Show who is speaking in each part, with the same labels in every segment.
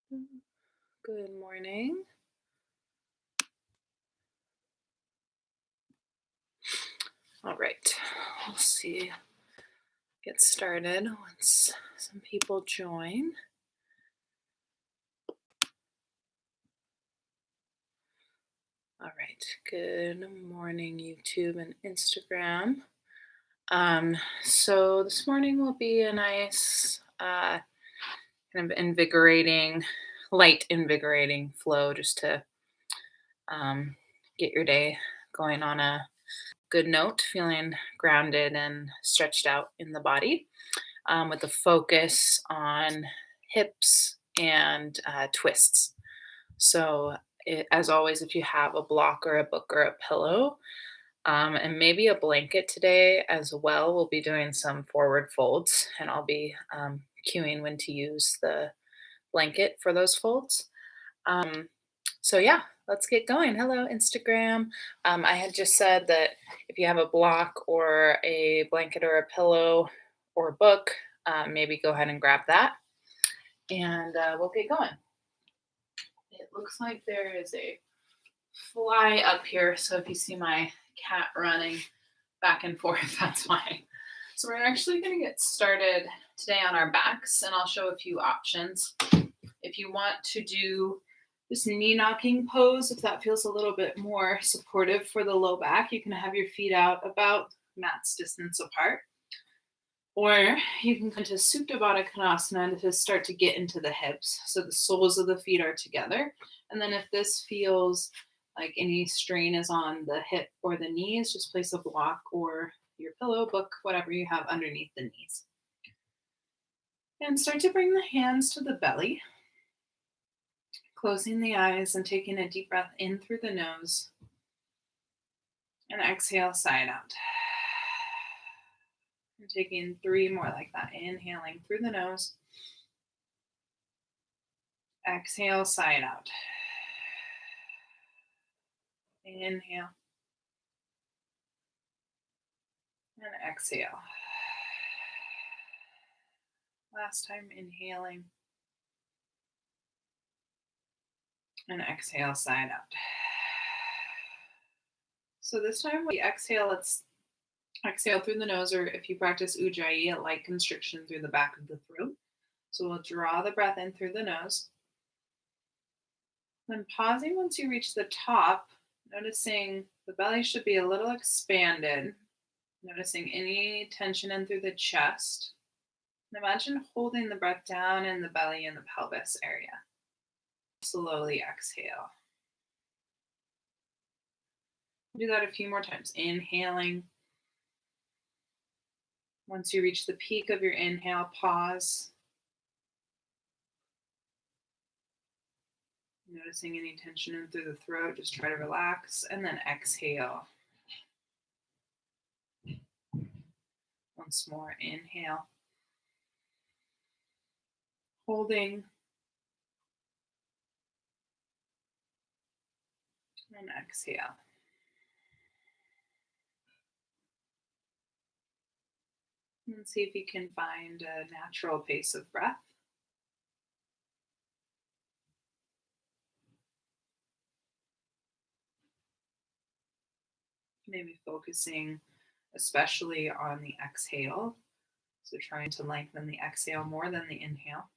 Speaker 1: Good morning. All right, we'll see. Get started once some people join. All right, good morning, YouTube and Instagram. So this morning will be a nice, kind of invigorating, light, invigorating flow just to um, get your day going on a good note, feeling grounded and stretched out in the body. With a focus on hips and twists. So, as always, if you have a block or a book or a pillow, and maybe a blanket today as well, we'll be doing some forward folds, and I'll be cueing when to use the blanket for those folds. Um, so, yeah, let's get going. Hello, Instagram. I had just said that if you have a block or a blanket or a pillow or a book, maybe go ahead and grab that and we'll get going. It looks like there is a fly up here. So, if you see my cat running back and forth, that's why. So, we're actually going to get started today on our backs, and I'll show a few options. If you want to do this knee knocking pose, if that feels a little bit more supportive for the low back, you can have your feet out about mat's distance apart. Or you can come to Supta Baddha Konasana to start to get into the hips. So the soles of the feet are together. And then if this feels like any strain is on the hip or the knees, just place a block or your pillow, book, whatever you have underneath the knees. And start to bring the hands to the belly, closing the eyes and taking a deep breath in through the nose and exhale side out. And taking 3 more like that. Inhaling through the nose. Exhale side out. Inhale. And exhale. Last time, inhaling. And exhale side out. So this time we exhale, let's exhale through the nose, or if you practice Ujjayi, a light constriction through the back of the throat. So we'll draw the breath in through the nose. Then pausing once you reach the top, noticing the belly should be a little expanded, noticing any tension in through the chest. And imagine holding the breath down in the belly and the pelvis area. Slowly exhale. Do that a few more times. Inhaling. Once you reach the peak of your inhale, pause. Noticing any tension in through the throat, just try to relax, and then exhale. Once more, inhale. Holding. And exhale. And see if you can find a natural pace of breath. Maybe focusing especially on the exhale. So trying to lengthen the exhale more than the inhale.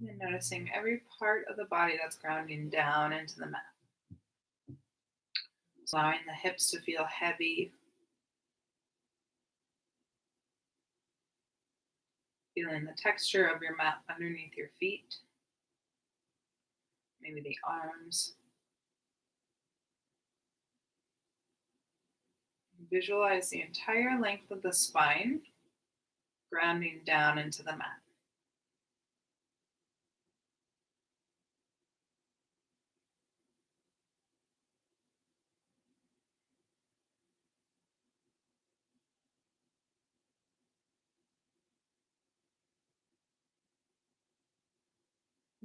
Speaker 1: And noticing every part of the body that's grounding down into the mat. Allowing the hips to feel heavy. Feeling the texture of your mat underneath your feet. Maybe the arms. Visualize the entire length of the spine grounding down into the mat.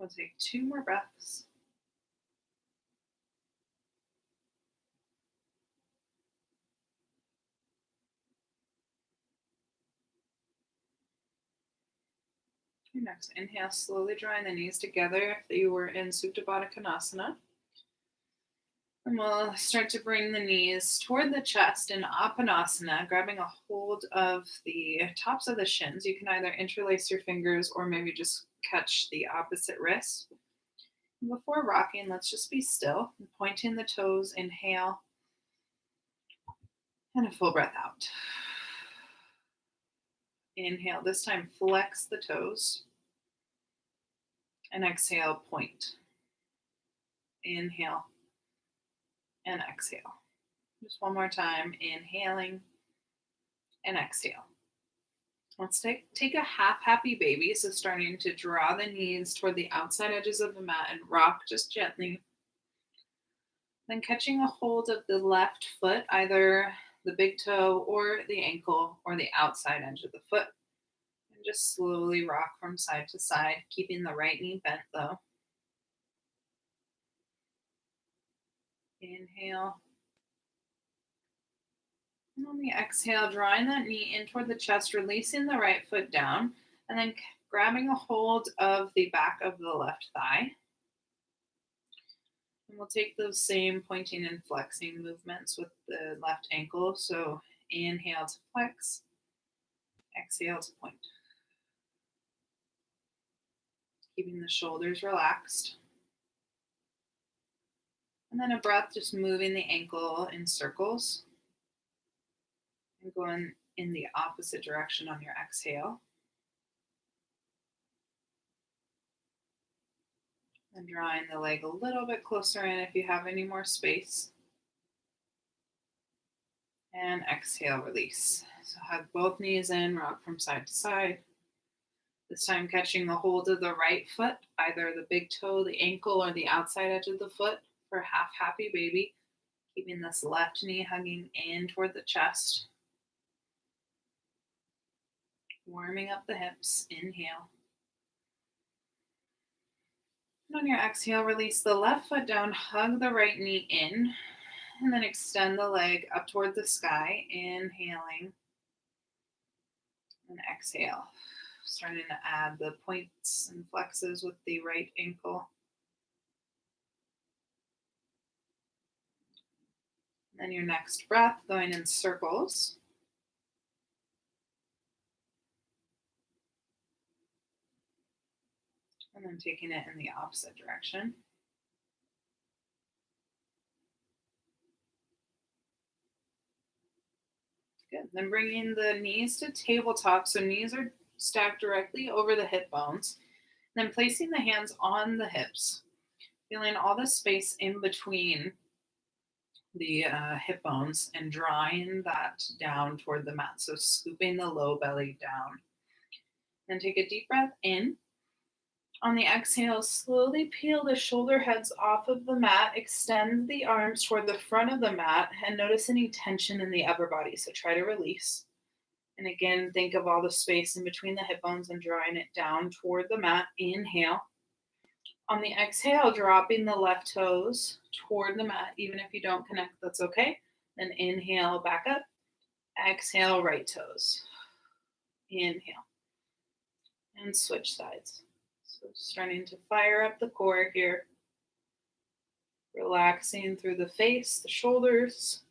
Speaker 1: We'll take 2 more breaths. Your next inhale, slowly drawing the knees together if you were in Supta Baddha Konasana. And we'll start to bring the knees toward the chest in Apanasana, grabbing a hold of the tops of the shins. You can either interlace your fingers or maybe just catch the opposite wrist. And before rocking, let's just be still, pointing the toes, inhale, and a full breath out. Inhale, this time flex the toes, and exhale, point. Inhale, and exhale. Just one more time, inhaling and exhale. Let's take a half happy baby. So starting to draw the knees toward the outside edges of the mat and rock just gently. Then catching a hold of the left foot, either the big toe or the ankle or the outside edge of the foot. And just slowly rock from side to side, keeping the right knee bent though. Inhale. And on the exhale, drawing that knee in toward the chest, releasing the right foot down, and then grabbing a hold of the back of the left thigh. And we'll take those same pointing and flexing movements with the left ankle. So inhale to flex, exhale to point. Keeping the shoulders relaxed. And then a breath, just moving the ankle in circles. And going in the opposite direction on your exhale. And drawing the leg a little bit closer in if you have any more space. And exhale, release. So hug both knees in, rock from side to side. This time catching the hold of the right foot, either the big toe, the ankle, or the outside edge of the foot for half happy baby. Keeping this left knee hugging in toward the chest. Warming up the hips, inhale. And on your exhale, release the left foot down, hug the right knee in, and then extend the leg up toward the sky, inhaling, and exhale. Starting to add the points and flexes with the right ankle. And then your next breath, going in circles. And then taking it in the opposite direction. Good. Then bringing the knees to tabletop. So knees are stacked directly over the hip bones. Then placing the hands on the hips. Feeling all the space in between the hip bones and drawing that down toward the mat. So scooping the low belly down. Then take a deep breath in. On the exhale, slowly peel the shoulder heads off of the mat, extend the arms toward the front of the mat, and notice any tension in the upper body. So try to release. And again, think of all the space in between the hip bones and drawing it down toward the mat. Inhale. On the exhale, dropping the left toes toward the mat. Even if you don't connect, that's okay. Then inhale, back up. Exhale, right toes. Inhale. And switch sides. So starting to fire up the core here. Relaxing through the face, the shoulders.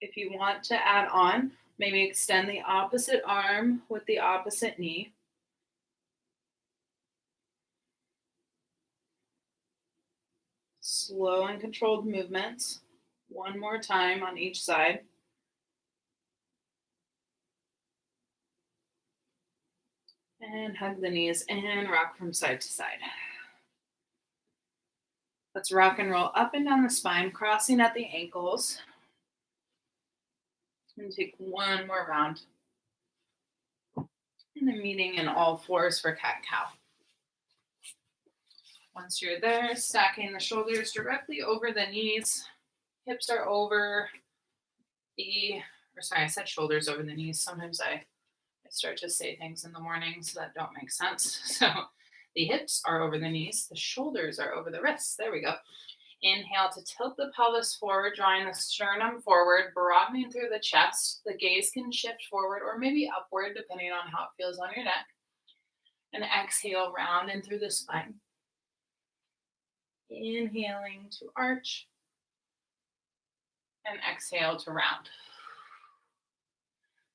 Speaker 1: If you want to add on, maybe extend the opposite arm with the opposite knee. Slow and controlled movements. One more time on each side. And hug the knees and rock from side to side. Let's rock and roll up and down the spine, crossing at the ankles. And take one more round. And then meeting in all fours for cat-cow. Once you're there, stacking the shoulders directly over the knees. Hips are over I said shoulders over the knees. Sometimes I I start to say things in the mornings that don't make sense. So the hips are over the knees, the shoulders are over the wrists. There we go. Inhale to tilt the pelvis forward, drawing the sternum forward, broadening through the chest. The gaze can shift forward or maybe upward, depending on how it feels on your neck. And exhale, round in through the spine. Inhaling to arch and exhale to round.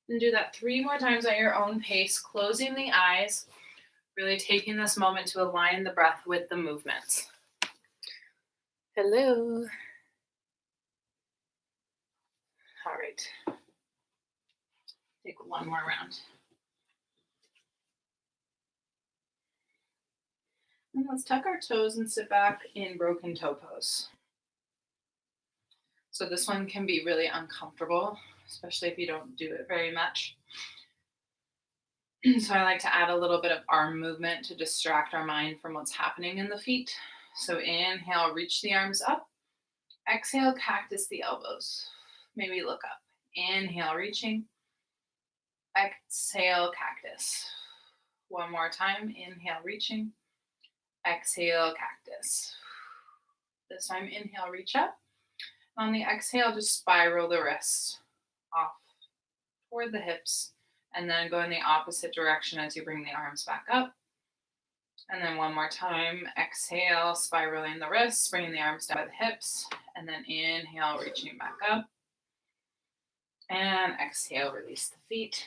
Speaker 1: And do that 3 more times at your own pace, closing the eyes, really taking this moment to align the breath with the movements. Hello. All right. Take one more round. And let's tuck our toes and sit back in broken toe pose. So this one can be really uncomfortable, especially if you don't do it very much. So I like to add a little bit of arm movement to distract our mind from what's happening in the feet. So inhale, reach the arms up. Exhale, cactus the elbows. Maybe look up. Inhale, reaching. Exhale, cactus. One more time. Inhale, reaching. Exhale, cactus. This time, inhale, reach up. On the exhale, just spiral the wrists off toward the hips, and then go in the opposite direction as you bring the arms back up. And then one more time, exhale, spiraling the wrists, bringing the arms down by the hips, and then inhale, reaching back up. And exhale, release the feet,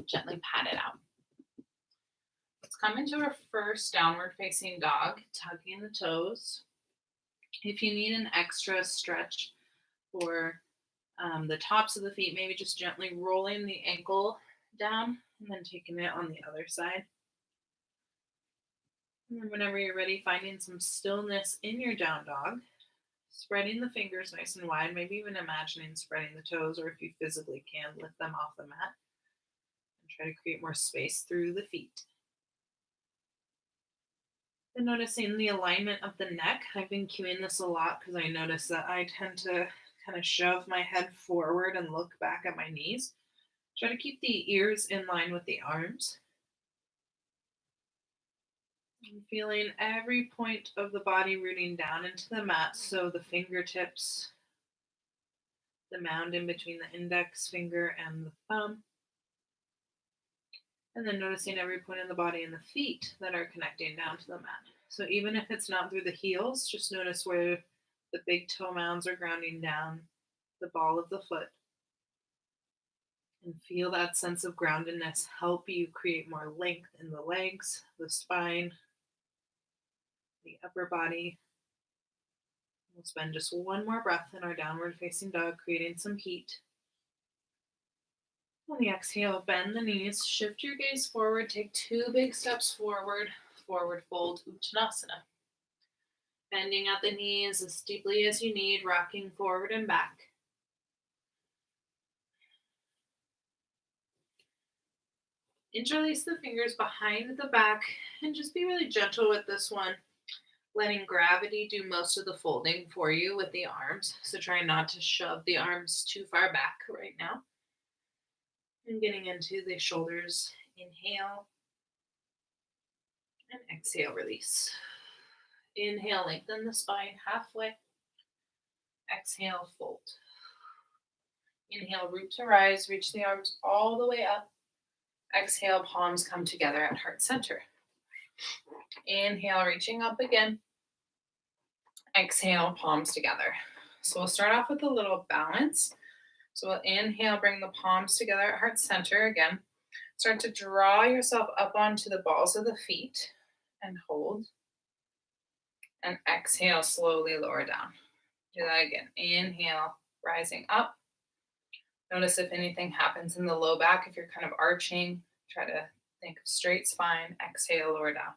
Speaker 1: gently pat it out. Let's come into our first downward facing dog, tucking the toes. If you need an extra stretch for the tops of the feet, maybe just gently rolling the ankle down and then taking it on the other side. And then whenever you're ready, finding some stillness in your down dog, spreading the fingers nice and wide, maybe even imagining spreading the toes, or if you physically can, lift them off the mat and try to create more space through the feet. And noticing the alignment of the neck. I've been cueing this a lot because I notice that I tend to kind of shove my head forward and look back at my knees. Try to keep the ears in line with the arms. And feeling every point of the body rooting down into the mat. So the fingertips, the mound in between the index finger and the thumb. And then noticing every point in the body and the feet that are connecting down to the mat. So even if it's not through the heels, just notice where the big toe mounds are grounding down the ball of the foot. And feel that sense of groundedness help you create more length in the legs, the spine, the upper body. We'll spend just one more breath in our downward facing dog, creating some heat. On the exhale, bend the knees, shift your gaze forward, take 2 big steps forward, forward fold Uttanasana. Bending at the knees as deeply as you need, rocking forward and back. Interlace the fingers behind the back and just be really gentle with this one, letting gravity do most of the folding for you with the arms. So try not to shove the arms too far back right now. And getting into the shoulders, inhale and exhale, release. Inhale, lengthen the spine halfway. Exhale, fold. Inhale, root to rise, reach the arms all the way up. Exhale, palms come together at heart center. Inhale, reaching up again. Exhale, palms together. So we'll start off with a little balance. So we'll inhale, bring the palms together at heart center again. Start to draw yourself up onto the balls of the feet and hold. And exhale, slowly lower down. Do that again. Inhale, rising up. Notice if anything happens in the low back. If you're kind of arching, try to think of straight spine. Exhale, lower down.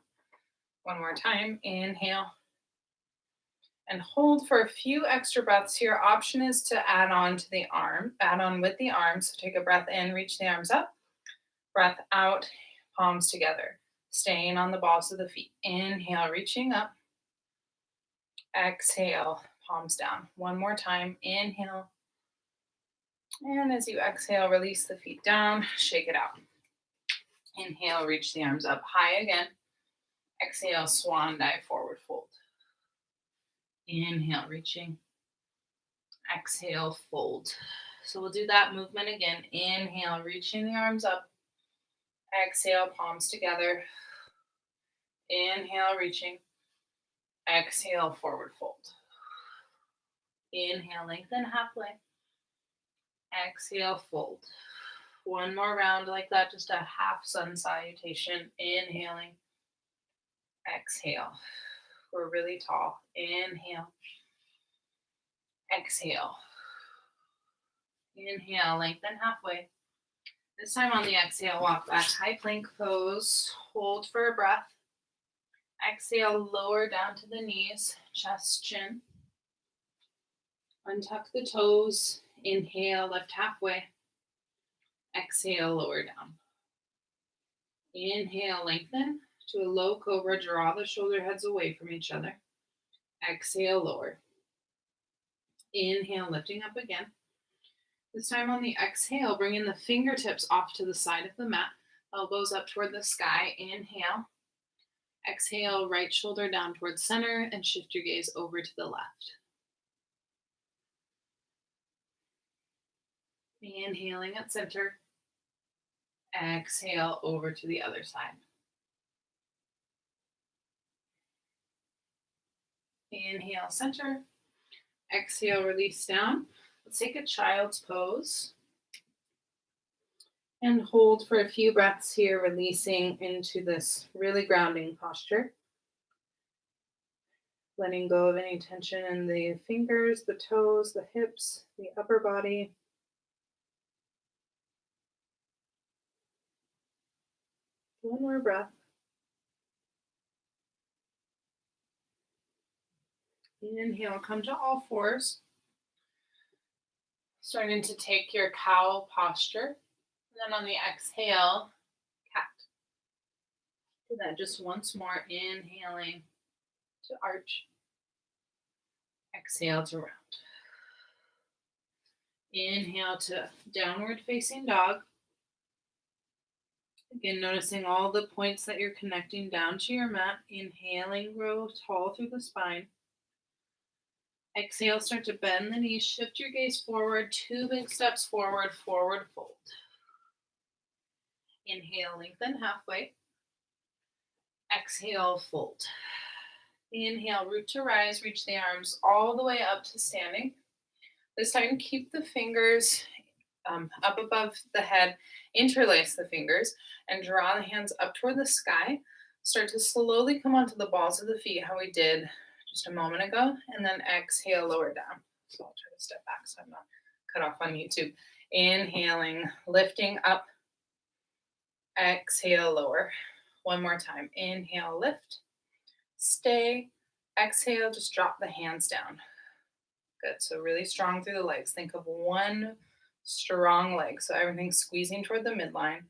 Speaker 1: One more time. Inhale. And hold for a few extra breaths. Your option is to add on with the arms. So take a breath in, reach the arms up. Breath out, palms together. Staying on the balls of the feet. Inhale, reaching up. Exhale, palms down. One more time. Inhale. And as you exhale, release the feet down, shake it out. Inhale, reach the arms up high again. Exhale, swan dive, forward fold. Inhale, reaching. Exhale, fold. So we'll do that movement again. Inhale, reaching the arms up. Exhale, palms together. Inhale, reaching. Exhale, forward fold. Inhale, lengthen halfway. Exhale, fold. One more round like that, just a half sun salutation. Inhaling. Exhale. We're really tall. Inhale. Exhale. Inhale, lengthen halfway. This time on the exhale, walk back, high plank pose. Hold for a breath. Exhale, lower down to the knees, chest, chin. Untuck the toes. Inhale, lift halfway. Exhale, lower down. Inhale, lengthen to a low cobra. Draw the shoulder heads away from each other. Exhale, lower. Inhale, lifting up again. This time on the exhale, bring in the fingertips off to the side of the mat. Elbows up toward the sky. Inhale. Exhale, right shoulder down towards center and shift your gaze over to the left. Inhaling at center. Exhale over to the other side. Inhale, center. Exhale, release down. Let's take a child's pose. And hold for a few breaths here, releasing into this really grounding posture. Letting go of any tension in the fingers, the toes, the hips, the upper body. One more breath. Inhale, come to all fours. Starting to take your cow posture. And then on the exhale, cat. Do that just once more. Inhaling to arch. Exhale to round. Inhale to downward facing dog. Again, noticing all the points that you're connecting down to your mat. Inhaling, grow tall through the spine. Exhale, start to bend the knees. Shift your gaze forward. 2 big steps forward, forward fold. Inhale, lengthen halfway. Exhale, fold. Inhale, root to rise. Reach the arms all the way up to standing. This time, keep the fingers up above the head. Interlace the fingers and draw the hands up toward the sky. Start to slowly come onto the balls of the feet, how we did just a moment ago, and then exhale, lower down. So I'll try to step back so I'm not cut off on YouTube. Inhaling, lifting up. Exhale, lower. One more time. Inhale, lift. Stay. Exhale, just drop the hands down. Good. So really strong through the legs. Think of one strong leg. So everything's squeezing toward the midline.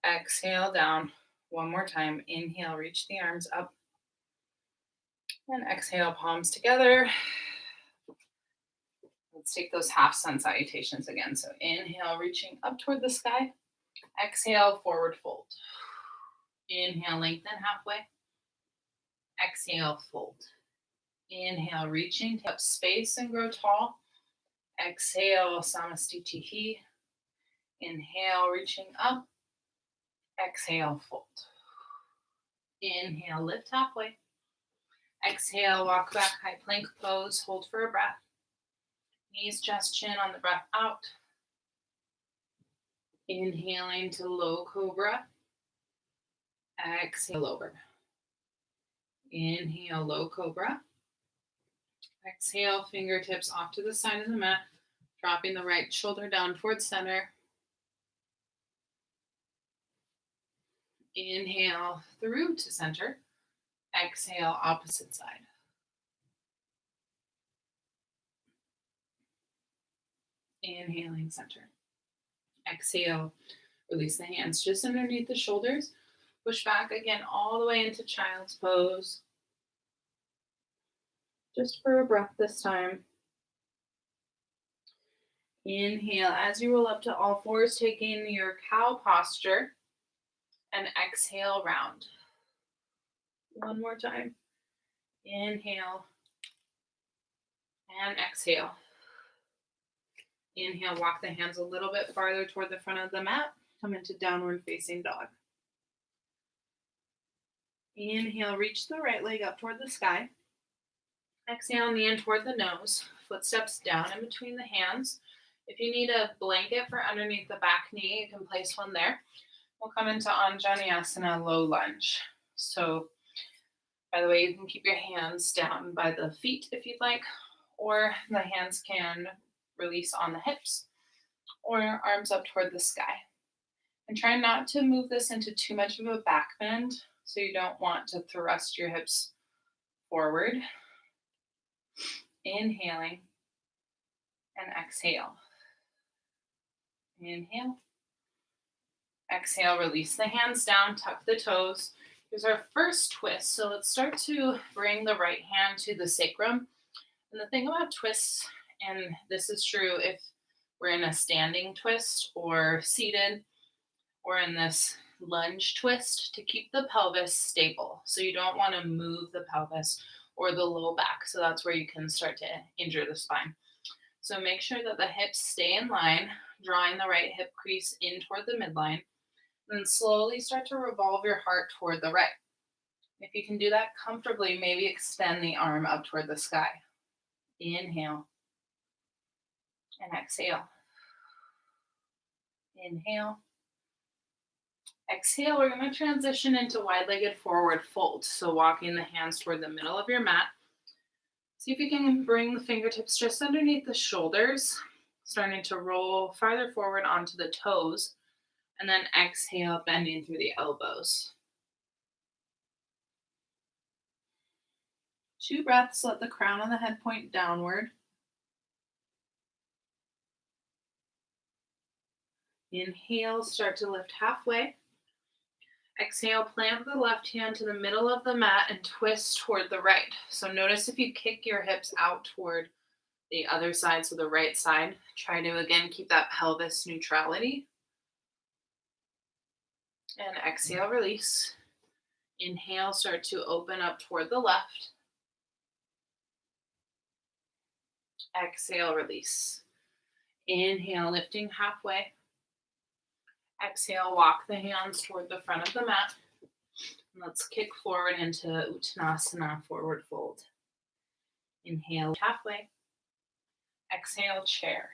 Speaker 1: Exhale down. One more time. Inhale, reach the arms up. And exhale, palms together. Let's take those half sun salutations again. So inhale, reaching up toward the sky. Exhale, forward fold. Inhale, lengthen halfway. Exhale, fold. Inhale, reaching, take up space and grow tall. Exhale, samastitihi. Inhale, reaching up. Exhale, fold. Inhale, lift halfway. Exhale, walk back, high plank pose. Hold for a breath. Knees, chest, chin on the breath out. Inhaling to low cobra. Exhale, over. Inhale, low cobra. Exhale, fingertips off to the side of the mat. Dropping the right shoulder down towards center. Inhale through to center. Exhale, opposite side. Inhaling, center. Exhale, release the hands just underneath the shoulders. Push back again all the way into child's pose. Just for a breath this time. Inhale as you roll up to all fours, taking your cow posture. And exhale, round. One more time. Inhale and exhale. Inhale, walk the hands a little bit farther toward the front of the mat. Come into downward facing dog. Inhale, reach the right leg up toward the sky. Exhale, knee in toward the nose. Footsteps down in between the hands. If you need a blanket for underneath the back knee, you can place one there. We'll come into Anjaneyasana, low lunge. So, by the way, you can keep your hands down by the feet if you'd like, or the hands can release on the hips or arms up toward the sky. And try not to move this into too much of a back bend, so you don't want to thrust your hips forward. Inhaling and exhale. Inhale. Exhale, release the hands down, tuck the toes. Here's our first twist. So let's start to bring the right hand to the sacrum. And the thing about twists, and this is true if we're in a standing twist or seated or in this lunge twist, to keep the pelvis stable. So you don't want to move the pelvis or the low back. So that's where you can start to injure the spine. So make sure that the hips stay in line, drawing the right hip crease in toward the midline. Then slowly start to revolve your heart toward the right. If you can do that comfortably, maybe extend the arm up toward the sky. Inhale and exhale. Inhale. Exhale, we're going to transition into wide-legged forward fold. So walking the hands toward the middle of your mat. See if you can bring the fingertips just underneath the shoulders, starting to roll farther forward onto the toes, and then exhale, bending through the elbows. 2 breaths, let the crown of the head point downward. Inhale, start to lift halfway. Exhale, plant the left hand to the middle of the mat and twist toward the right. So notice if you kick your hips out toward the other side, so the right side, try to again keep that pelvis neutrality. And exhale, release. Inhale, start to open up toward the left. Exhale, release. Inhale, lifting halfway. Exhale, walk the hands toward the front of the mat. Let's kick forward into Uttanasana, forward fold. Inhale, halfway. Exhale, chair.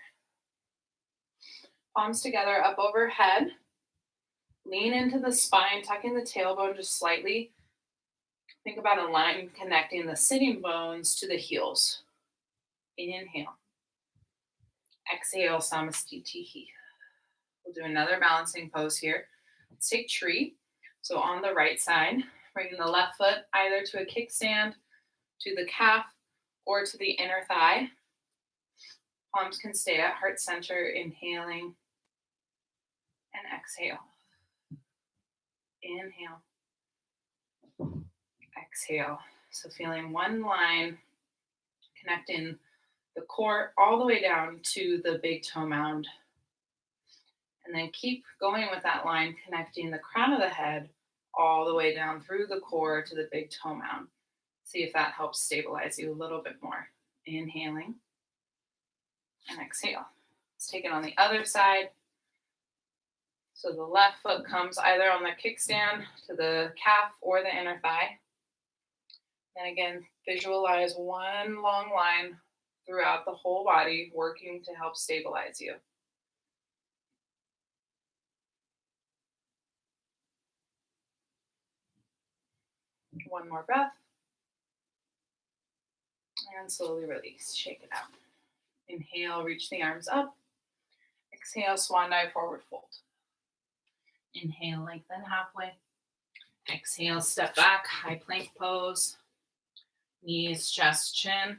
Speaker 1: Palms together, up overhead. Lean into the spine, tucking the tailbone just slightly. Think about a line connecting the sitting bones to the heels. Inhale. Exhale, Samastitihi. We'll do another balancing pose here. Let's take tree. So on the right side, bringing the left foot either to a kickstand, to the calf, or to the inner thigh. Palms can stay at heart center, inhaling and exhale. Inhale. Exhale. So feeling one line connecting the core all the way down to the big toe mound. And then keep going with that line, connecting the crown of the head all the way down through the core to the big toe mound. See if that helps stabilize you a little bit more. Inhaling and exhale. Let's take it on the other side. So the left foot comes either on the kickstand to the calf or the inner thigh. And again, visualize one long line throughout the whole body, working to help stabilize you. One more breath. And slowly release. Shake it out. Inhale, reach the arms up. Exhale, swan dive, forward fold. Inhale, lengthen halfway. Exhale, step back, high plank pose. Knees, chest, chin.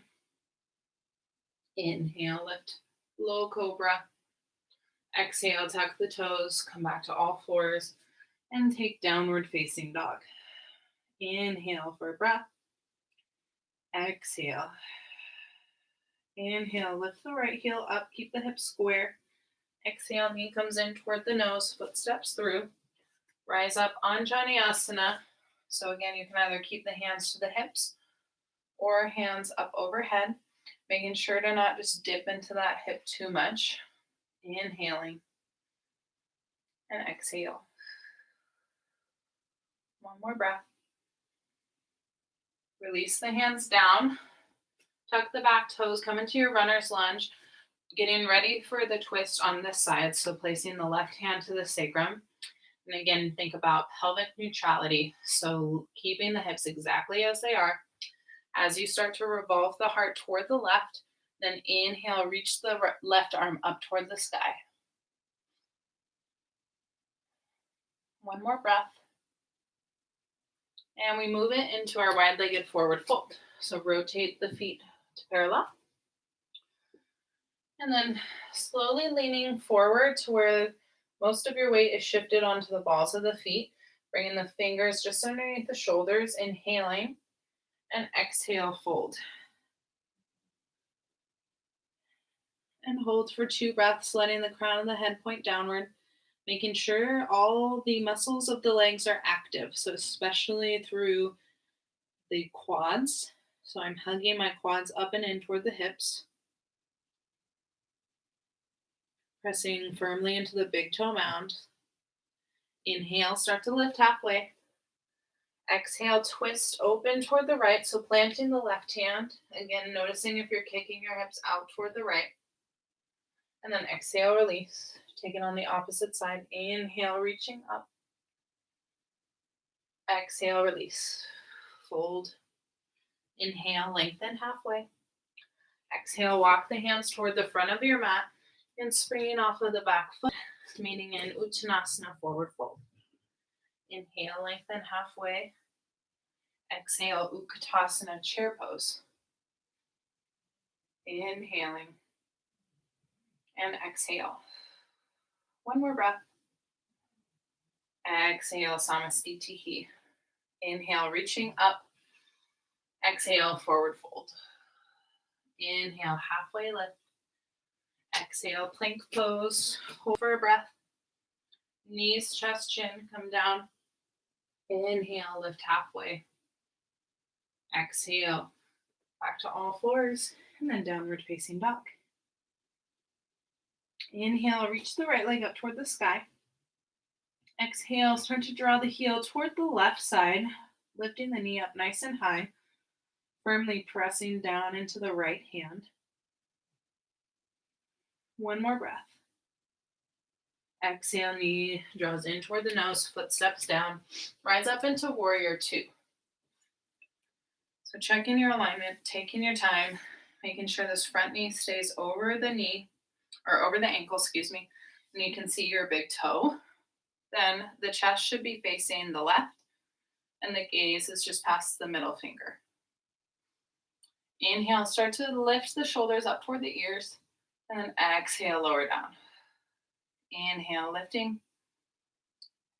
Speaker 1: Inhale, lift, low cobra. Exhale, tuck the toes, come back to all fours, and take downward facing dog. Inhale for a breath. Exhale. Inhale, lift the right heel up, keep the hips square. Exhale, knee comes in toward the nose, footsteps through. Rise up Anjaneyasana. So again, you can either keep the hands to the hips or hands up overhead, making sure to not just dip into that hip too much. Inhaling and exhale. One more breath. Release the hands down. Tuck the back toes, come into your runner's lunge, getting ready for the twist on this side. So placing the left hand to the sacrum. And again, think about pelvic neutrality. So keeping the hips exactly as they are. As you start to revolve the heart toward the left, then inhale, reach the left arm up toward the sky. One more breath. And we move it into our wide-legged forward fold. So rotate the feet to parallel. And then slowly leaning forward to where most of your weight is shifted onto the balls of the feet, bringing the fingers just underneath the shoulders, inhaling, and exhale, fold. And hold for 2 breaths, letting the crown of the head point downward, making sure all the muscles of the legs are active. So especially through the quads. So I'm hugging my quads up and in toward the hips. Pressing firmly into the big toe mound. Inhale, start to lift halfway. Exhale, twist open toward the right, so planting the left hand. Again, noticing if you're kicking your hips out toward the right. And then exhale, release. Take it on the opposite side. Inhale, reaching up. Exhale, release. Fold. Inhale, lengthen halfway. Exhale, walk the hands toward the front of your mat and springing off of the back foot, meaning in Uttanasana, forward fold. Inhale, lengthen halfway. Exhale, Utkatasana, chair pose. Inhaling and exhale. One more breath. Exhale, Samastitihi. Inhale, reaching up. Exhale, forward fold. Inhale, halfway lift. Exhale, plank pose. Hold for a breath. Knees, chest, chin, come down. Inhale, lift halfway. Exhale, back to all fours, and then downward facing dog. Inhale, reach the right leg up toward the sky. Exhale, start to draw the heel toward the left side, lifting the knee up nice and high, firmly pressing down into the right hand. One more breath. Exhale, knee draws in toward the nose, foot steps down. Rise up into warrior 2. So checking your alignment, taking your time, making sure this front knee stays over the knee, or over the ankle, and you can see your big toe. Then the chest should be facing the left, and the gaze is just past the middle finger. Inhale, start to lift the shoulders up toward the ears, and then exhale, lower down. Inhale, lifting.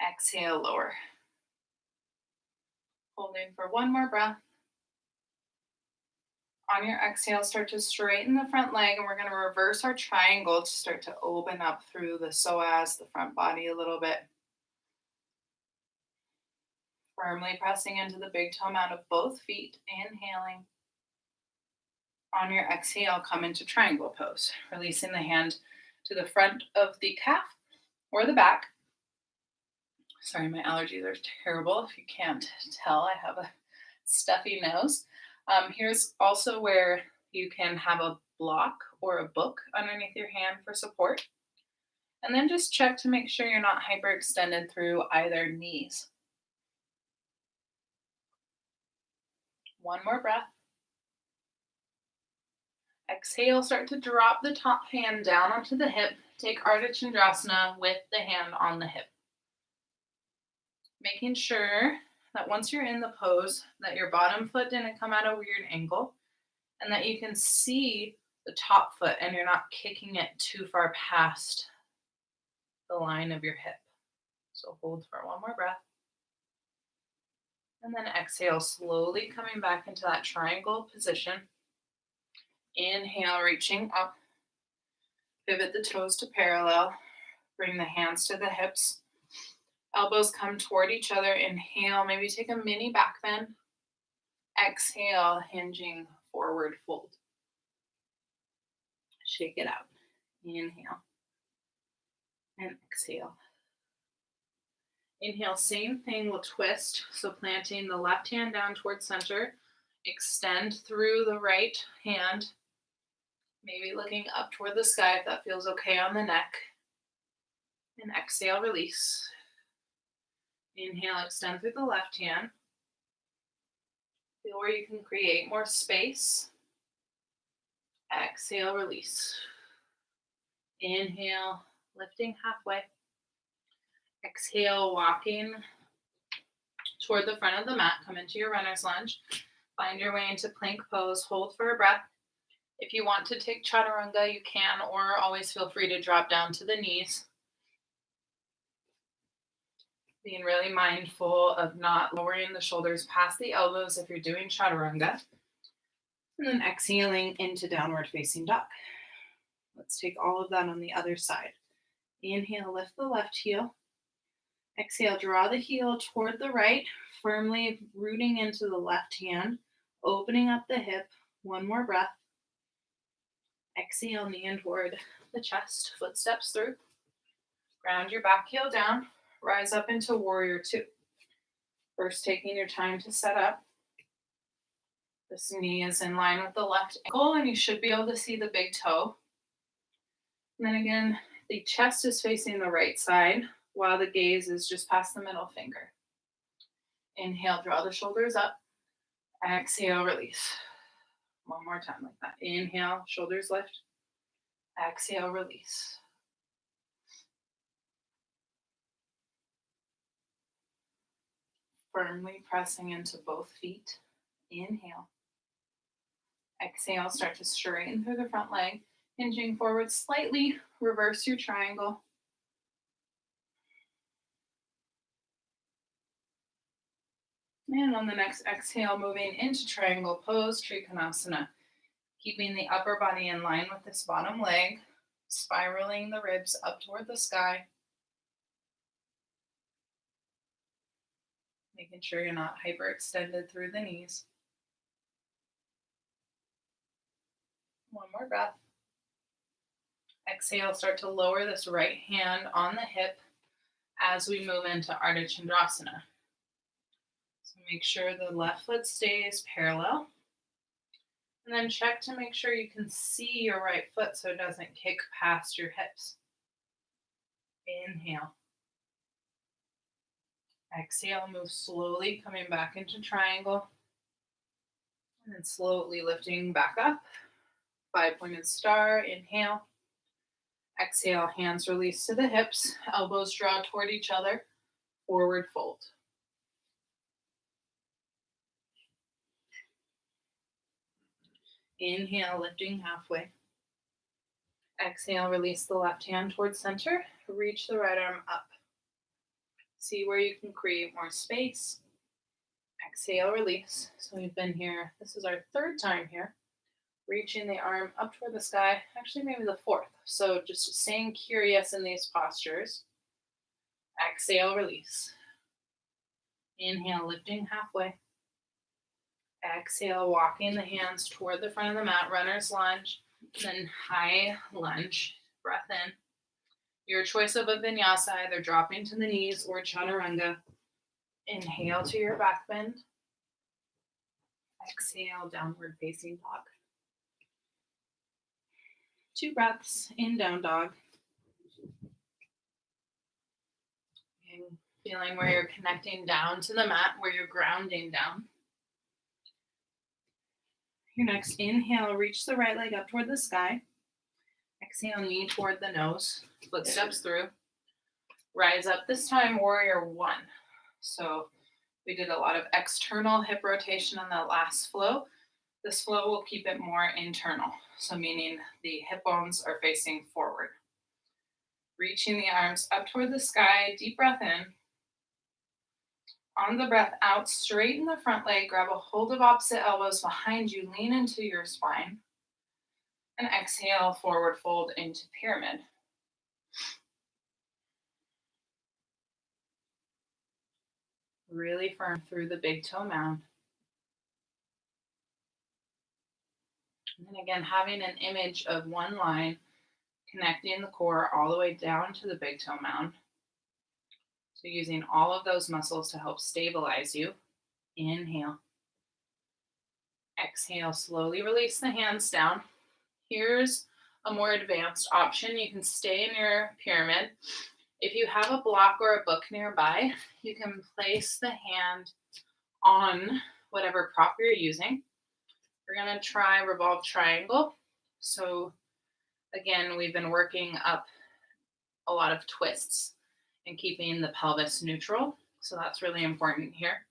Speaker 1: Exhale, lower. Holding for one more breath. On your exhale, start to straighten the front leg, and we're going to reverse our triangle to start to open up through the psoas, the front body a little bit. Firmly pressing into the big toe mound of both feet, inhaling. On your exhale, come into triangle pose, releasing the hand to the front of the calf or the back. Sorry, my allergies are terrible. If you can't tell, I have a stuffy nose. Here's also where you can have a block or a book underneath your hand for support. And then just check to make sure you're not hyperextended through either knees. One more breath. Exhale, start to drop the top hand down onto the hip. Take Ardha Chandrasana with the hand on the hip. Making sure that once you're in the pose, that your bottom foot didn't come at a weird angle, and that you can see the top foot and you're not kicking it too far past the line of your hip. So hold for one more breath. And then exhale, slowly coming back into that triangle position. Inhale, reaching up. Pivot the toes to parallel. Bring the hands to the hips. Elbows come toward each other. Inhale, maybe take a mini back bend. Exhale, hinging forward fold. Shake it out. Inhale and exhale. Inhale, same thing, we'll twist. So planting the left hand down towards center, extend through the right hand, maybe looking up toward the sky if that feels okay on the neck. And exhale, release. Inhale, extend through the left hand. Feel where you can create more space. Exhale, release. Inhale, lifting halfway. Exhale, walking toward the front of the mat. Come into your runner's lunge. Find your way into plank pose. Hold for a breath. If you want to take chaturanga, you can, or always feel free to drop down to the knees. Being really mindful of not lowering the shoulders past the elbows if you're doing chaturanga. And then exhaling into downward facing dog. Let's take all of that on the other side. Inhale, lift the left heel. Exhale, draw the heel toward the right, firmly rooting into the left hand, opening up the hip. One more breath. Exhale, knee in toward the chest, footsteps through. Ground your back heel down, rise up into warrior two. First, taking your time to set up. This knee is in line with the left ankle, and you should be able to see the big toe. And then again, the chest is facing the right side, while the gaze is just past the middle finger. Inhale, draw the shoulders up. Exhale, release. One more time like that. Inhale, shoulders lift. Exhale, release. Firmly pressing into both feet. Inhale. Exhale, start to straighten through the front leg. Hinging forward slightly, reverse your triangle. And on the next exhale, moving into triangle pose, Trikonasana. Keeping the upper body in line with this bottom leg, spiraling the ribs up toward the sky. Making sure you're not hyperextended through the knees. One more breath. Exhale, start to lower this right hand on the hip as we move into Ardha Chandrasana. So make sure the left foot stays parallel. And then check to make sure you can see your right foot so it doesn't kick past your hips. Inhale. Exhale, move slowly, coming back into triangle. And then slowly lifting back up. Five-pointed star, inhale. Exhale, hands release to the hips, elbows draw toward each other, forward fold. Inhale, lifting halfway. Exhale, release the left hand towards center, reach the right arm up. See where you can create more space. Exhale, release. So we've been here, this is our third time here. Reaching the arm up toward the sky, actually maybe the fourth. So just staying curious in these postures. Exhale, release. Inhale, lifting halfway. Exhale, walking the hands toward the front of the mat, runner's lunge, then high lunge, breath in. Your choice of a vinyasa, either dropping to the knees or chaturanga. Inhale to your back bend. Exhale, downward facing dog. 2 breaths in down dog. And feeling where you're connecting down to the mat, where you're grounding down. Your next inhale, reach the right leg up toward the sky. Exhale, knee toward the nose, footsteps through. Rise up, this time warrior one. So we did a lot of external hip rotation on the last flow. This flow will keep it more internal, so meaning the hip bones are facing forward. Reaching the arms up toward the sky, deep breath in. On the breath out, straighten the front leg, grab a hold of opposite elbows behind you, lean into your spine. And exhale, forward fold into pyramid. really firm through the big toe mound. And then again, having an image of one line connecting the core all the way down to the big toe mound. So using all of those muscles to help stabilize you. Inhale. Exhale, slowly release the hands down. Here's a more advanced option. You can stay in your pyramid. If you have a block or a book nearby, you can place the hand on whatever prop you're using. We're going to try revolved triangle. So again, we've been working up a lot of twists and keeping the pelvis neutral. So that's really important here.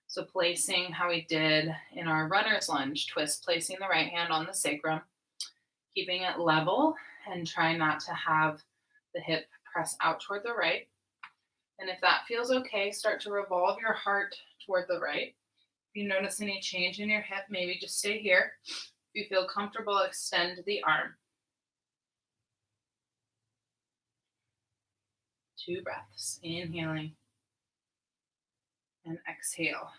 Speaker 1: So placing how we did in our runner's lunge twist, placing the right hand on the sacrum, keeping it level, and try not to have the hip press out toward the right. And if that feels okay, start to revolve your heart toward the right. If you notice any change in your hip, maybe just stay here. If you feel comfortable, extend the arm. 2 breaths, inhaling and exhale.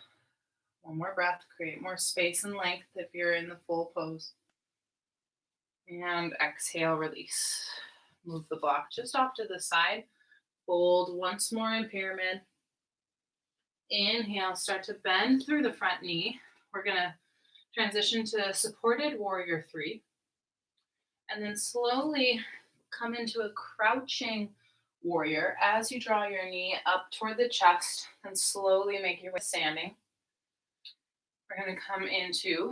Speaker 1: 1 more breath, create more space and length if you're in the full pose. And exhale, release. Move the block just off to the side. Fold once more in pyramid. Inhale, start to bend through the front knee. We're going to transition to supported warrior 3. And then slowly come into a crouching warrior as you draw your knee up toward the chest and slowly make your way standing. We're going to come into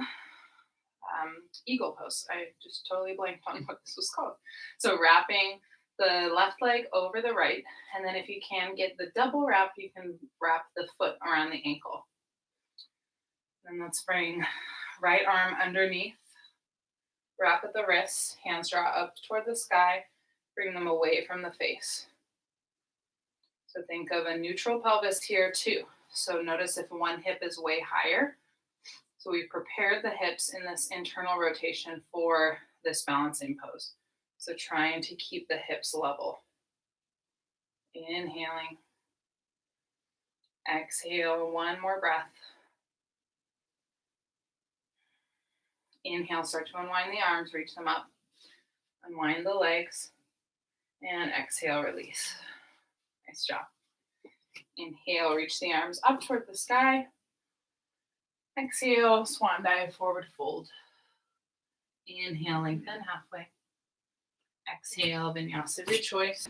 Speaker 1: eagle pose. I just totally blanked on what this was called. So wrapping the left leg over the right, and then if you can get the double wrap, you can wrap the foot around the ankle. And let's bring right arm underneath, wrap at the wrist, hands draw up toward the sky, bring them away from the face. So think of a neutral pelvis here too. So notice if one hip is way higher. So we prepared the hips in this internal rotation for this balancing pose. So trying to keep the hips level. Inhaling. Exhale, 1 more breath. Inhale, start to unwind the arms, reach them up. Unwind the legs. And exhale, release. Nice job. Inhale, reach the arms up toward the sky. Exhale, swan dive, forward fold. Inhale, lengthen halfway. Exhale, vinyasa of your choice.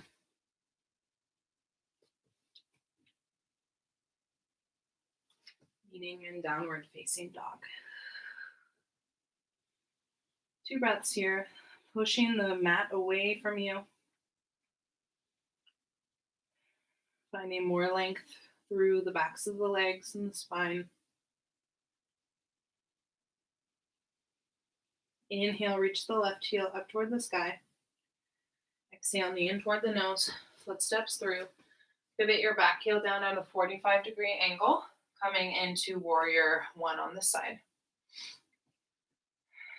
Speaker 1: Meeting in downward facing dog. 2 breaths here, pushing the mat away from you. Finding more length through the backs of the legs and the spine. Inhale, reach the left heel up toward the sky. Exhale, knee in toward the nose, footsteps through. Pivot your back heel down at a 45-degree angle, coming into warrior 1 on the side.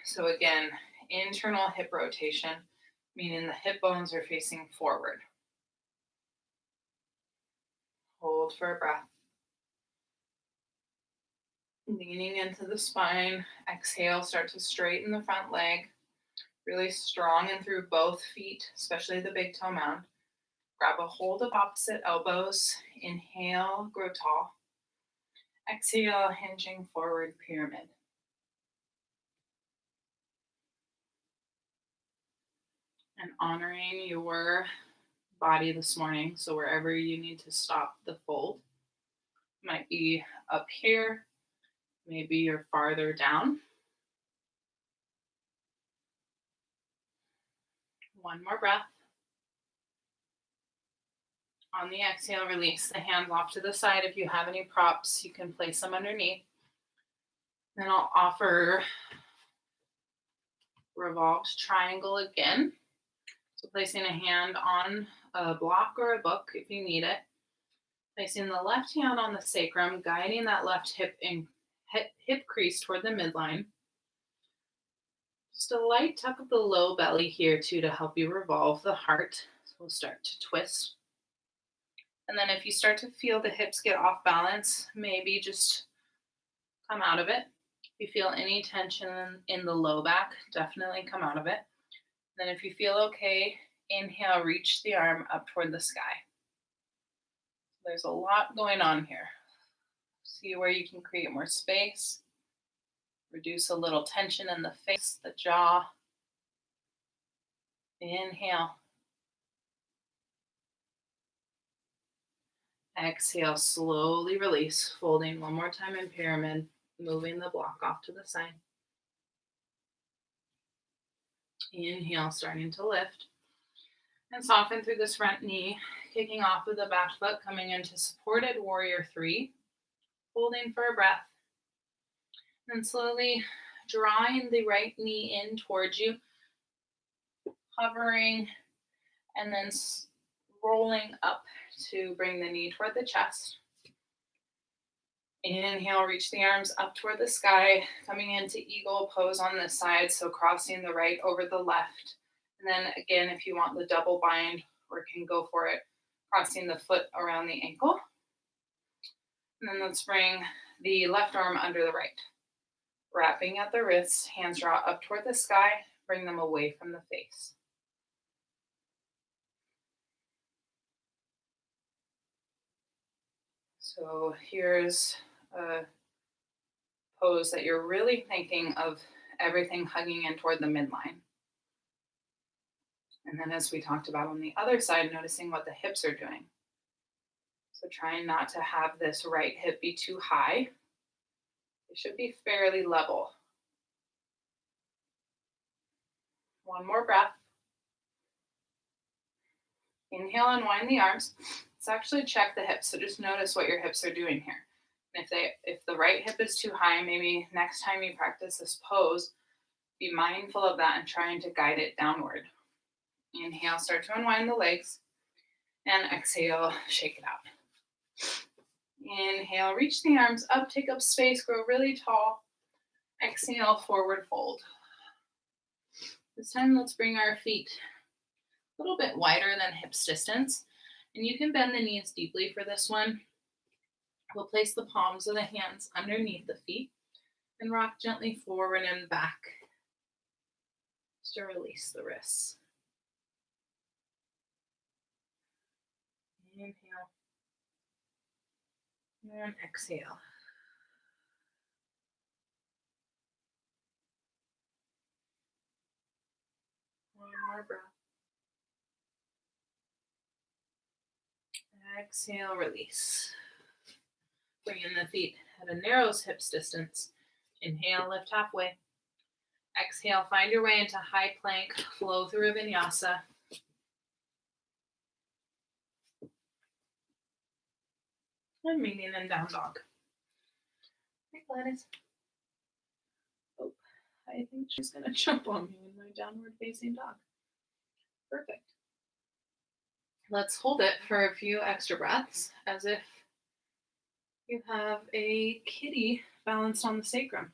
Speaker 1: So again, internal hip rotation, meaning the hip bones are facing forward. Hold for a breath. Leaning into the spine. Exhale, start to straighten the front leg. Really strong and through both feet, especially the big toe mound. Grab a hold of opposite elbows. Inhale, grow tall. Exhale, hinging forward pyramid. And honoring your body this morning. So wherever you need to stop the fold, might be up here, maybe you're farther down. 1 more breath. On the exhale, release the hands off to the side. If you have any props, you can place them underneath. Then I'll offer revolved triangle again. So placing a hand on a block or a book if you need it. Placing the left hand on the sacrum, guiding that left hip crease toward the midline. Just a light tuck of the low belly here too to help you revolve the heart. So we'll start to twist. And then if you start to feel the hips get off balance, maybe just come out of it. If you feel any tension in the low back, definitely come out of it. Then if you feel okay, inhale, reach the arm up toward the sky. There's a lot going on here. See where you can create more space. Reduce a little tension in the face, the jaw. Inhale. Exhale, slowly release, folding one more time in pyramid, moving the block off to the side. Inhale, starting to lift. And soften through this front knee, kicking off of the back foot, coming into supported warrior 3, holding for a breath. And slowly drawing the right knee in towards you, hovering, and then rolling up to bring the knee toward the chest. Inhale, reach the arms up toward the sky, coming into eagle pose on this side, so crossing the right over the left. And then again, if you want the double bind, or can go for it, crossing the foot around the ankle. And then let's bring the left arm under the right. Wrapping at the wrists, hands draw up toward the sky, bring them away from the face. So here's a pose that you're really thinking of everything hugging in toward the midline. And then as we talked about on the other side, noticing what the hips are doing. So trying not to have this right hip be too high. It should be fairly level. One more breath. Inhale, unwind the arms. Let's actually check the hips. So just notice what your hips are doing here. And if the right hip is too high, maybe next time you practice this pose, be mindful of that and trying to guide it downward. Inhale, start to unwind the legs. And exhale, shake it out. Inhale, reach the arms up, take up space, grow really tall. Exhale, forward fold. This time, let's bring our feet a little bit wider than hips distance. And you can bend the knees deeply for this one. We'll place the palms of the hands underneath the feet and rock gently forward and back just to release the wrists. Inhale and exhale. One more breath. Exhale, release. Bring in the feet at a narrow hips distance. Inhale, lift halfway. Exhale, find your way into high plank, flow through a vinyasa. And meeting in down dog. Hey, Gladys. Oh, I think she's going to jump on me in my downward facing dog. Perfect. Let's hold it for a few extra breaths as if you have a kitty balanced on the sacrum.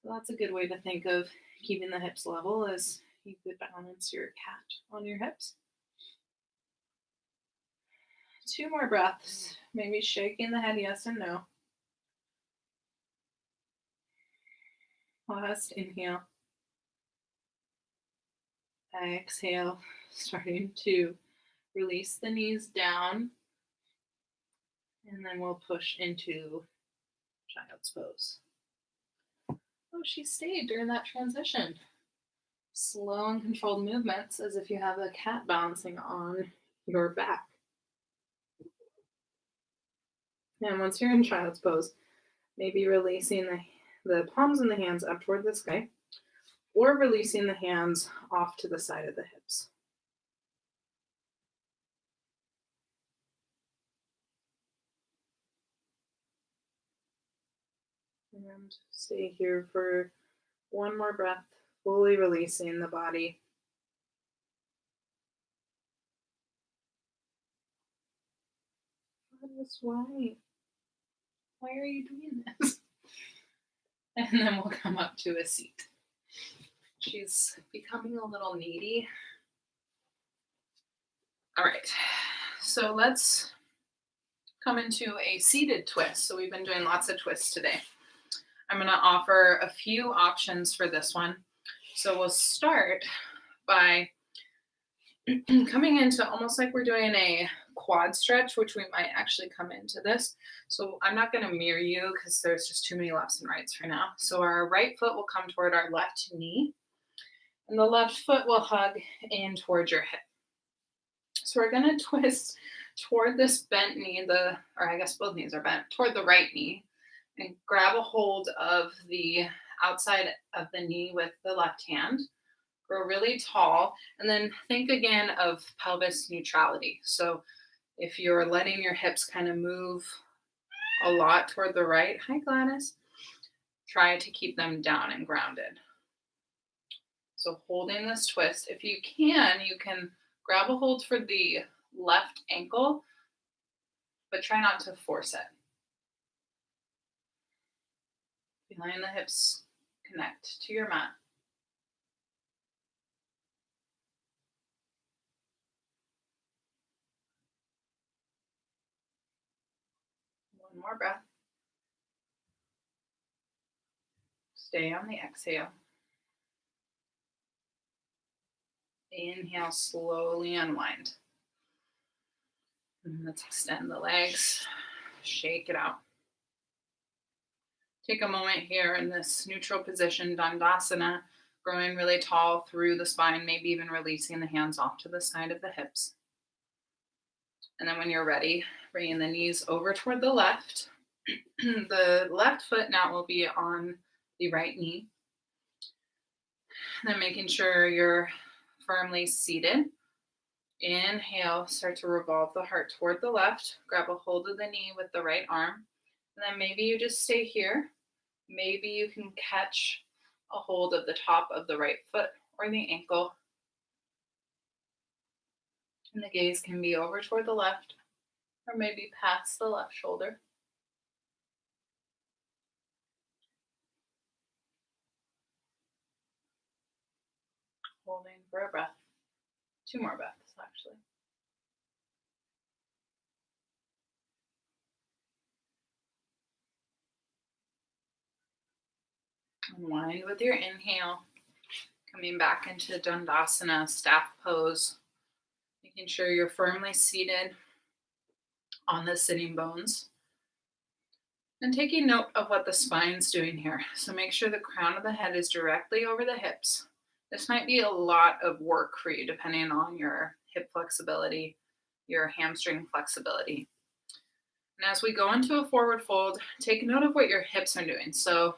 Speaker 1: So that's a good way to think of keeping the hips level, as you could balance your cat on your hips. 2 more breaths, maybe shaking the head yes and no. Last inhale. Exhale, starting to release the knees down. And then we'll push into child's pose. Oh, she stayed during that transition. Slow and controlled movements as if you have a cat balancing on your back. And once you're in child's pose, maybe releasing the palms and the hands up toward the sky, or releasing the hands off to the side of the hips. And stay here for one more breath, fully releasing the body. Why are you doing this? And then we'll come up to a seat. She's becoming a little needy. All right, so let's come into a seated twist. So we've been doing lots of twists today. I'm going to offer a few options for this one. So we'll start by coming into almost like we're doing a quad stretch, which we might actually come into this. So I'm not going to mirror you because there's just too many lefts and rights for now. So our right foot will come toward our left knee, and the left foot will hug in towards your hip. So we're going to twist toward this bent knee, or I guess both knees are bent, toward the right knee, and grab a hold of the outside of the knee with the left hand. Grow really tall, and then think again of pelvis neutrality. So if you're letting your hips kind of move a lot toward the right, hi Gladys, try to keep them down and grounded. So holding this twist, if you can grab a hold for the left ankle, but try not to force it. Feeling the hips connect to your mat. One more breath. Stay on the exhale. Inhale, slowly unwind. And let's extend the legs, shake it out. Take a moment here in this neutral position, Dandasana, growing really tall through the spine, maybe even releasing the hands off to the side of the hips. And then when you're ready, bringing the knees over toward the left. The left foot now will be on the right knee. And then making sure you're firmly seated. Inhale, start to revolve the heart toward the left. Grab a hold of the knee with the right arm. And then maybe you just stay here. Maybe you can catch a hold of the top of the right foot or the ankle. And the gaze can be over toward the left or maybe past the left shoulder. Holding for a breath. 2 more breaths, actually. Unwind with your inhale. Coming back into Dandasana, staff pose. Making sure you're firmly seated on the sitting bones. And taking note of what the spine's doing here. So make sure the crown of the head is directly over the hips. This might be a lot of work for you depending on your hip flexibility, your hamstring flexibility. And as we go into a forward fold, take note of what your hips are doing. So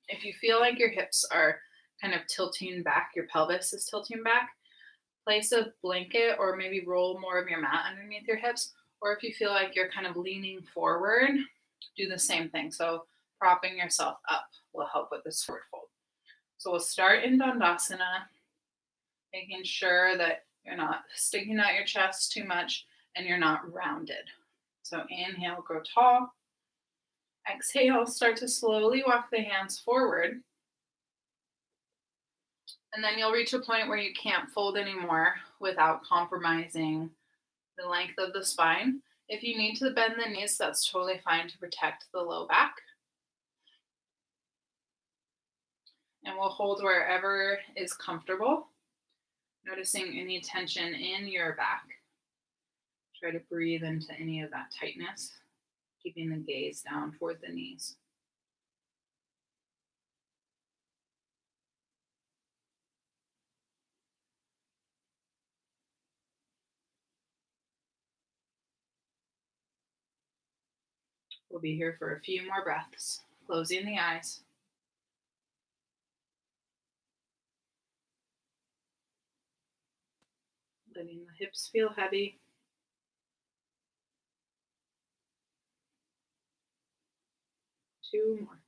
Speaker 1: if you feel like your hips are kind of tilting back, your pelvis is tilting back, place a blanket or maybe roll more of your mat underneath your hips. Or if you feel like you're kind of leaning forward, do the same thing. So propping yourself up will help with this forward fold. So we'll start in Dandasana, making sure that you're not sticking out your chest too much and you're not rounded. So inhale, grow tall. Exhale, start to slowly walk the hands forward. And then you'll reach a point where you can't fold anymore without compromising the length of the spine. If you need to bend the knees, that's totally fine to protect the low back. And we'll hold wherever is comfortable, noticing any tension in your back. Try to breathe into any of that tightness, keeping the gaze down toward the knees. We'll be here for a few more breaths, closing the eyes. Letting the hips feel heavy. Two more.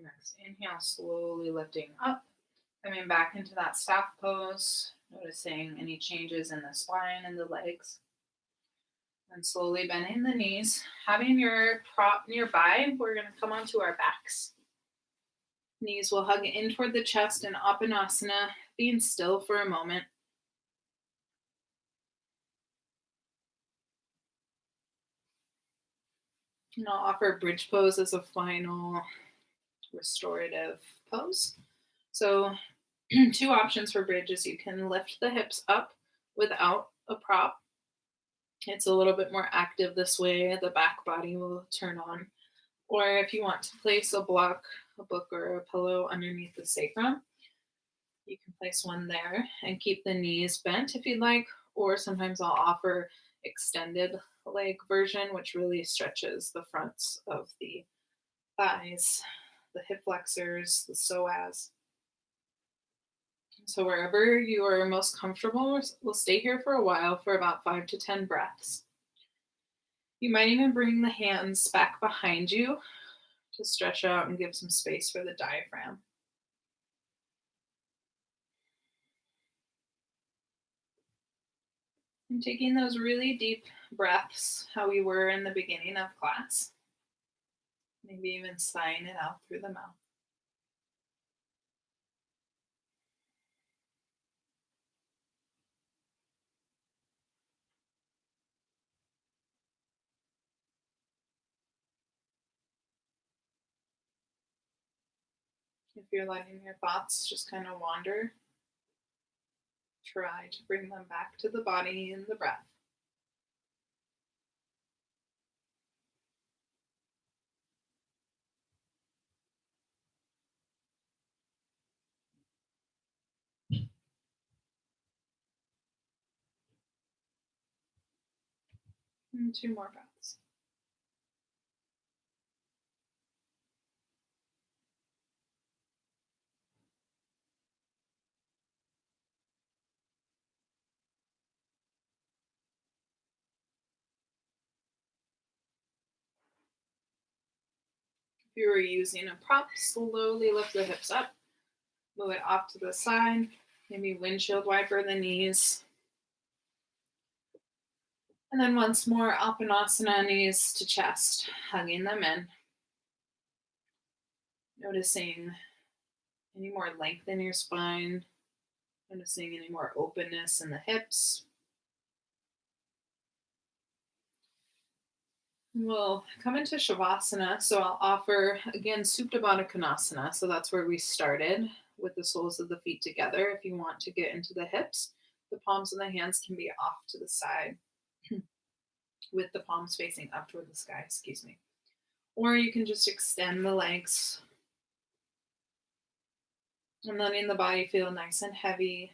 Speaker 1: Next, inhale, slowly lifting up, coming back into that staff pose, noticing any changes in the spine and the legs. And slowly bending the knees. Having your prop nearby, we're going to come onto our backs. Knees will hug in toward the chest in Apanasana, being still for a moment. And I'll offer bridge pose as a final restorative pose. So, two options for bridge is you can lift the hips up without a prop. It's a little bit more active this way. The back body will turn on. Or if you want to place a block, a book, or a pillow underneath the sacrum, you can place one there and keep the knees bent if you'd like. Or sometimes I'll offer extended leg version, which really stretches the fronts of the thighs, the hip flexors, the psoas. So wherever you are most comfortable, we'll stay here for a while for about 5 to 10 breaths. You might even bring the hands back behind you to stretch out and give some space for the diaphragm. And taking those really deep breaths, how we were in the beginning of class. Maybe even sighing it out through the mouth. If you're letting your thoughts just kind of wander, try to bring them back to the body and the breath. And 2 more breaths. If you were using a prop, slowly lift the hips up, move it off to the side, maybe windshield wiper the knees. And then once more, Apanasana, knees to chest, hugging them in. Noticing any more length in your spine, noticing any more openness in the hips. We'll come into Shavasana. So I'll offer, again, Supta Baddha Konasana. So that's where we started with the soles of the feet together. If you want to get into the hips, the palms of the hands can be off to the side with the palms facing up toward the sky, excuse me. Or you can just extend the legs and letting the body feel nice and heavy.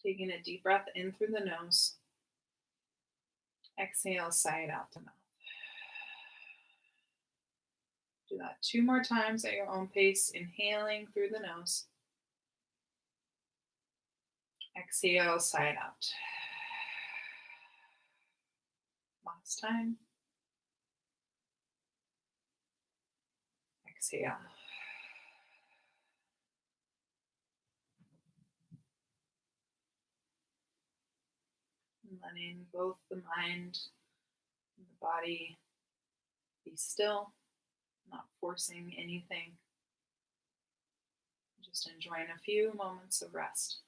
Speaker 1: Taking a deep breath in through the nose. Exhale, sigh it out the mouth. Do that 2 more times at your own pace, inhaling through the nose. Exhale, sigh it out. Last time. Exhale. And letting both the mind and the body be still, not forcing anything. Just enjoying a few moments of rest.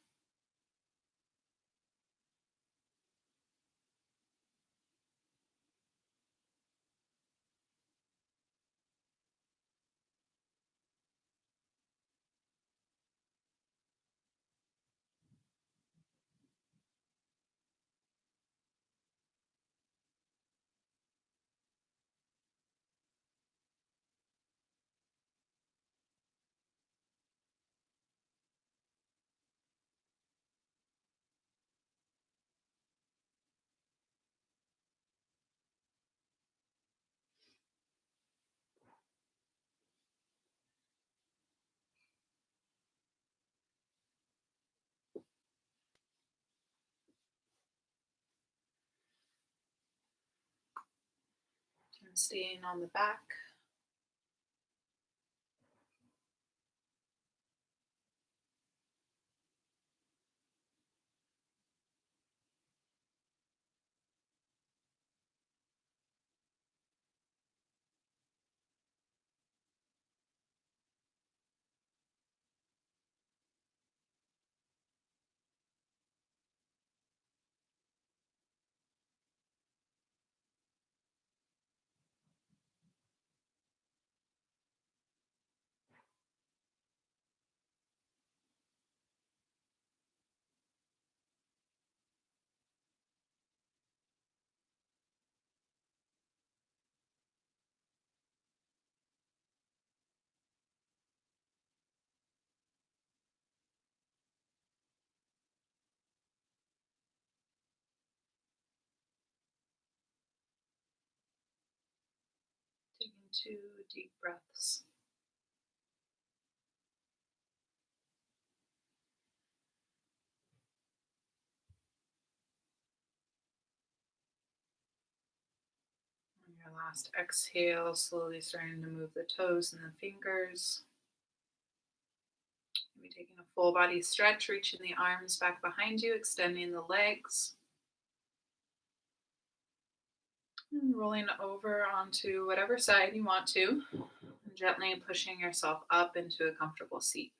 Speaker 1: And staying on the back. 2 deep breaths. On your last exhale, slowly starting to move the toes and the fingers. Maybe taking a full body stretch, reaching the arms back behind you, extending the legs. And rolling over onto whatever side you want to, and gently pushing yourself up into a comfortable seat.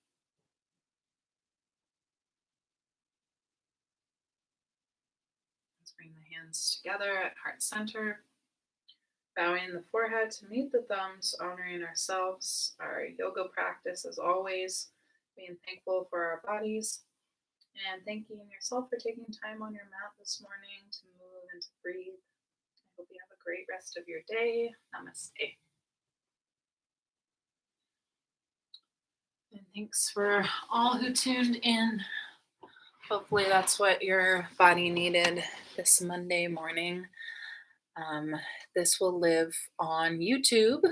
Speaker 1: Let's bring the hands together at heart center, bowing the forehead to meet the thumbs, honoring ourselves, our yoga practice as always, being thankful for our bodies, and thanking yourself for taking time on your mat this morning to move and to breathe. I hope you have a great rest of your day. Namaste. And thanks for all who tuned in. Hopefully, that's what your body needed this Monday morning. This will live on YouTube,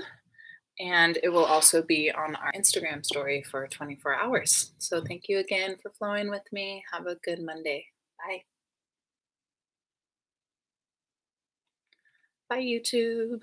Speaker 1: and it will also be on our Instagram story for 24 hours. So, thank you again for flowing with me. Have a good Monday. Bye. Bye, YouTube.